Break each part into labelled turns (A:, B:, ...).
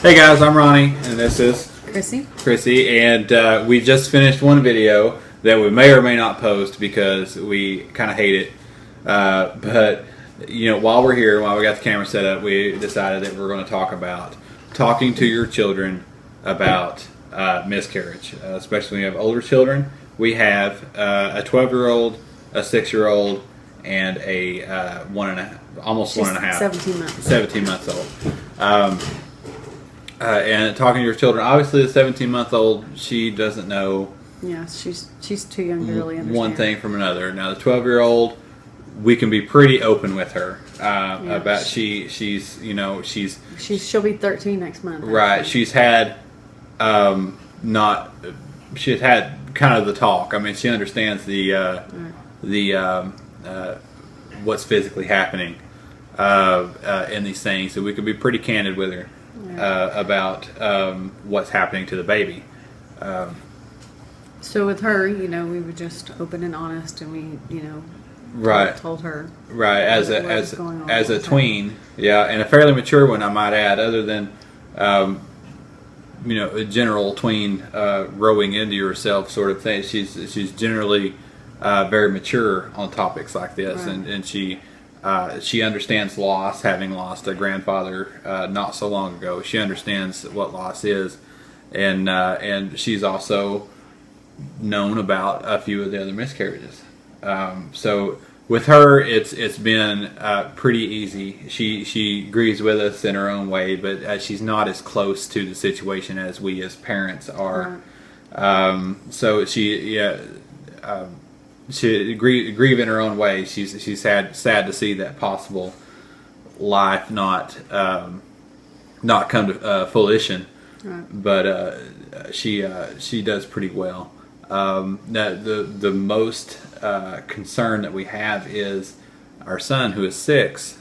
A: Hey guys, I'm Ronnie, and this is
B: Chrissy,
A: and we just finished one video that we may or may not post because we kind of hate it. But you know, while we're here, while we got the camera set up, we decided that we're going to talk about talking to your children about miscarriage, especially when you have older children. We have a 12-year-old, a 6-year-old, and a almost 1.5, 17 months old. And talking to your children, obviously the 17-month-old, she doesn't know.
B: Yeah, she's too young to really understand
A: one thing from another. Now the 12-year-old, we can be pretty open with her about she'll
B: be 13 next month.
A: Right, she's had she's had kind of the talk. I mean, she understands the what's physically happening in these things, so we could be pretty candid with her. About what's happening to the baby.
B: So with her, we were just open and honest, and we, told her
A: as a tween, and a fairly mature one, I might add. Other than a general tween growing into yourself sort of thing, she's generally very mature on topics like this, and she understands loss, having lost a grandfather not so long ago. She understands what loss is, and she's also known about a few of the other miscarriages. So with her, it's been pretty easy. She agrees with us in her own way, but she's not as close to the situation as we as parents are. So she grieve in her own way. She's sad to see that possible life not come to fruition, but she does pretty well. The most concern that we have is our son, who is 6.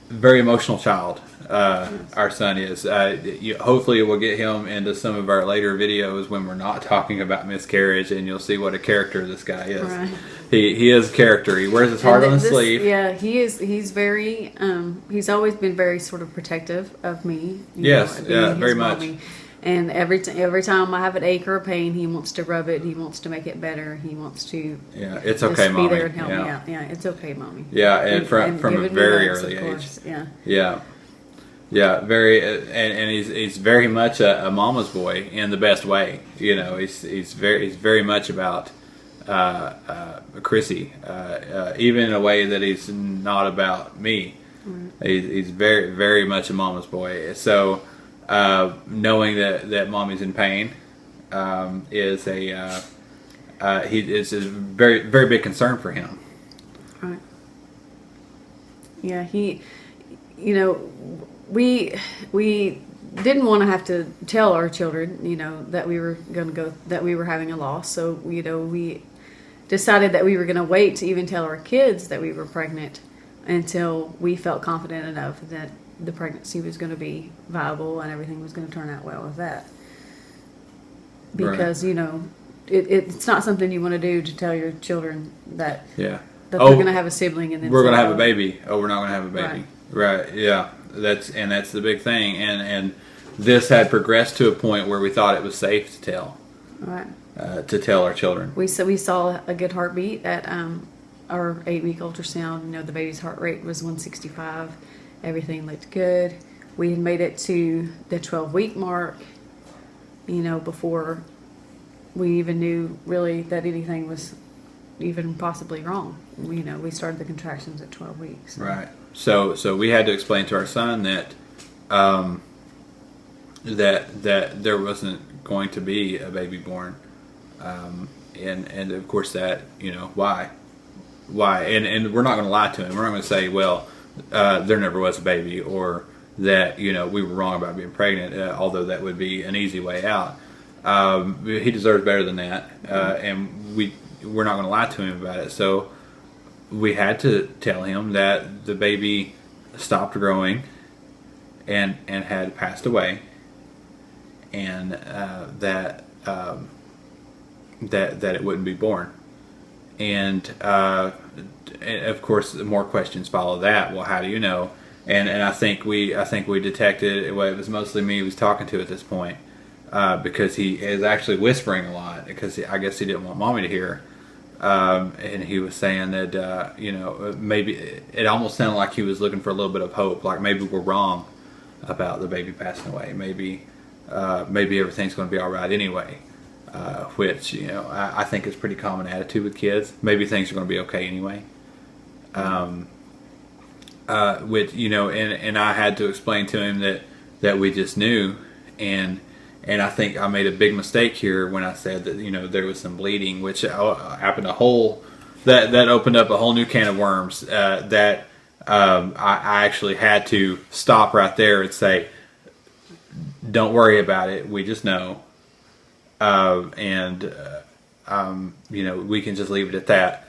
A: Very emotional child. Our son is. Hopefully we'll get him into some of our later videos when we're not talking about miscarriage, and you'll see what a character this guy is. Right. He is a character. He wears his heart on his sleeve.
B: Yeah, he is. He's very. He's always been very sort of protective of me.
A: Yes, very much.
B: And every time I have an ache or a pain, he wants to rub it. He wants to make it better. He wants to.
A: Yeah, it's okay, Mommy.
B: Be there and help me out. Yeah, it's okay, Mommy.
A: Yeah, and from a very early age. Yeah, very, and he's very much a mama's boy in the best way. He's very much about Chrissy, even in a way that he's not about me. He's very, very much a mama's boy. So knowing that Mommy's in pain is a very, very big concern for him.
B: Right. Yeah, We didn't want to have to tell our children, that we were that we were having a loss. So, we decided that we were going to wait to even tell our kids that we were pregnant until we felt confident enough that the pregnancy was going to be viable and everything was going to turn out well with that. Because, it's not something you want to do to tell your children that they're going to have a sibling and then
A: we're going to have a baby. Oh, we're not going to have a baby. Right. Yeah. That's the big thing, and this had progressed to a point where we thought it was safe to tell, to tell our children.
B: We saw a good heartbeat at our 8-week ultrasound. The baby's heart rate was 165. Everything looked good. We had made it to the 12-week mark, before we even knew really that anything was even possibly wrong. We started the contractions at 12 weeks.
A: Right. So we had to explain to our son that that there wasn't going to be a baby born, and of course that why, and we're not going to lie to him. We're not going to say, well, there never was a baby, or that we were wrong about being pregnant. Although that would be an easy way out. He deserves better than that, and we're not going to lie to him about it. So we had to tell him that the baby stopped growing and had passed away, and that it wouldn't be born. And of course, more questions follow that. Well, how do you know? and I think we detected, well, it was mostly me he was talking to at this point, because he is actually whispering a lot because I guess he didn't want mommy to hear. And he was saying that maybe it almost sounded like he was looking for a little bit of hope, like maybe we're wrong about the baby passing away. Maybe everything's going to be all right anyway. Which I think is pretty common attitude with kids. Maybe things are going to be okay anyway. And I had to explain to him that we just knew, and I think I made a big mistake here when I said that there was some bleeding, which happened that opened up a whole new can of worms. That I actually had to stop right there and say, "Don't worry about it. We just know." We can just leave it at that.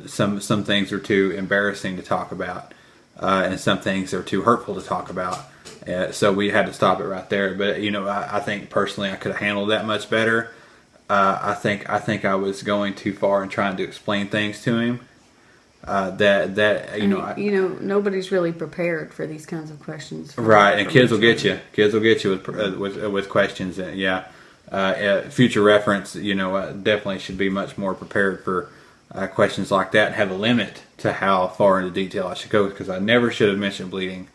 A: Some things are too embarrassing to talk about, and some things are too hurtful to talk about. So we had to stop it right there. But I think personally I could have handled that much better. I think I was going too far in trying to explain things to him.
B: Nobody's really prepared for these kinds of questions.
A: Right, and kids will get you. Kids will get you with questions. Future reference. Definitely should be much more prepared for questions like that, and have a limit to how far into detail I should go, because I never should have mentioned bleeding,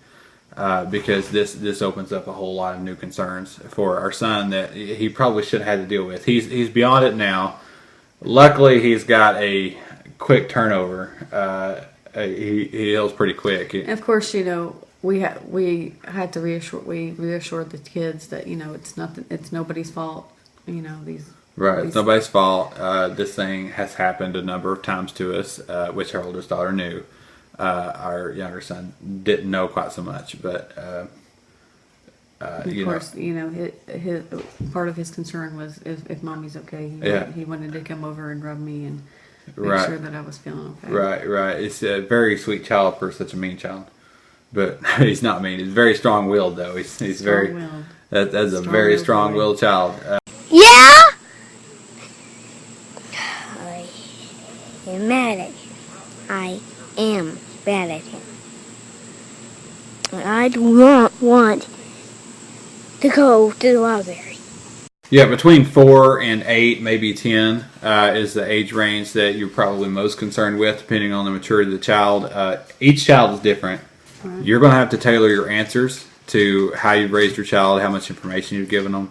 A: because this opens up a whole lot of new concerns for our son that he probably should have had to deal with. He's beyond it now. Luckily, he's got a quick turnover. He heals pretty quick.
B: Of course, we had to reassured the kids that it's nobody's fault.
A: It's nobody's fault. This thing has happened a number of times to us, which our oldest daughter knew. Our younger son didn't know quite so much, but
B: of course, his part of his concern was if mommy's okay. He wanted to come over and rub me and make sure that I was feeling okay.
A: Right. It's a very sweet child for such a mean child, but he's not mean. He's very strong-willed, though. He's very. That's a very strong-willed child.
C: Yeah. I am mad at him. I am mad at him. I do not want to go to the library.
A: Yeah, between 4 and 8, maybe 10, is the age range that you're probably most concerned with, depending on the maturity of the child. Each child is different. Right. You're going to have to tailor your answers to how you've raised your child, how much information you've given them,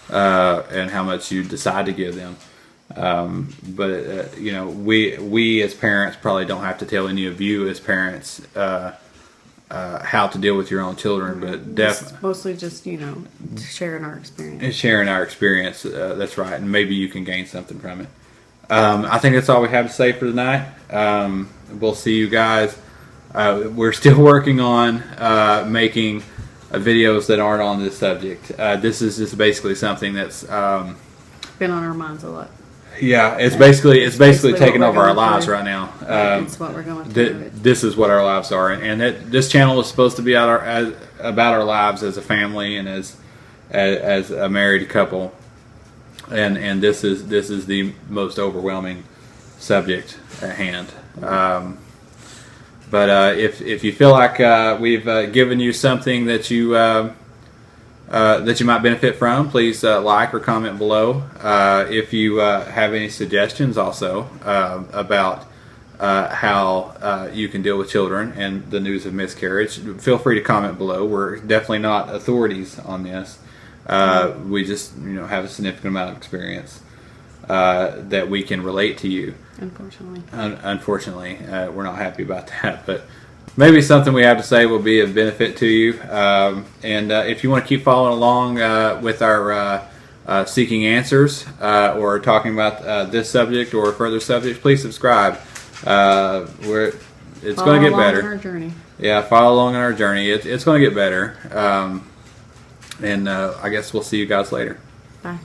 A: and how much you decide to give them. We as parents probably don't have to tell any of you as parents how to deal with your own children, but definitely
B: mostly just sharing our experience.
A: And sharing our experience, that's right, and maybe you can gain something from it. I think that's all we have to say for tonight. We'll see you guys. We're still working on making videos that aren't on this subject. This is just basically something that's
B: been on our minds a lot.
A: Yeah, it's basically taking over our lives right now.
B: It's what we're going through.
A: This is what our lives are, and this channel is supposed to be about our lives as a family and as a married couple, and this is the most overwhelming subject at hand. But if you feel like we've given you something that you might benefit from, please like or comment below. If you have any suggestions also about how you can deal with children and the news of miscarriage, feel free to comment below. We're definitely not authorities on this. We just have a significant amount of experience that we can relate to you. Unfortunately, we're not happy about that, but maybe something we have to say will be of benefit to you. And if you want to keep following along with our seeking answers or talking about this subject or further subjects, please subscribe. It's going to get better.
B: Our journey.
A: Yeah, follow along in our journey. It's going to get better. And I guess we'll see you guys later.
B: Bye.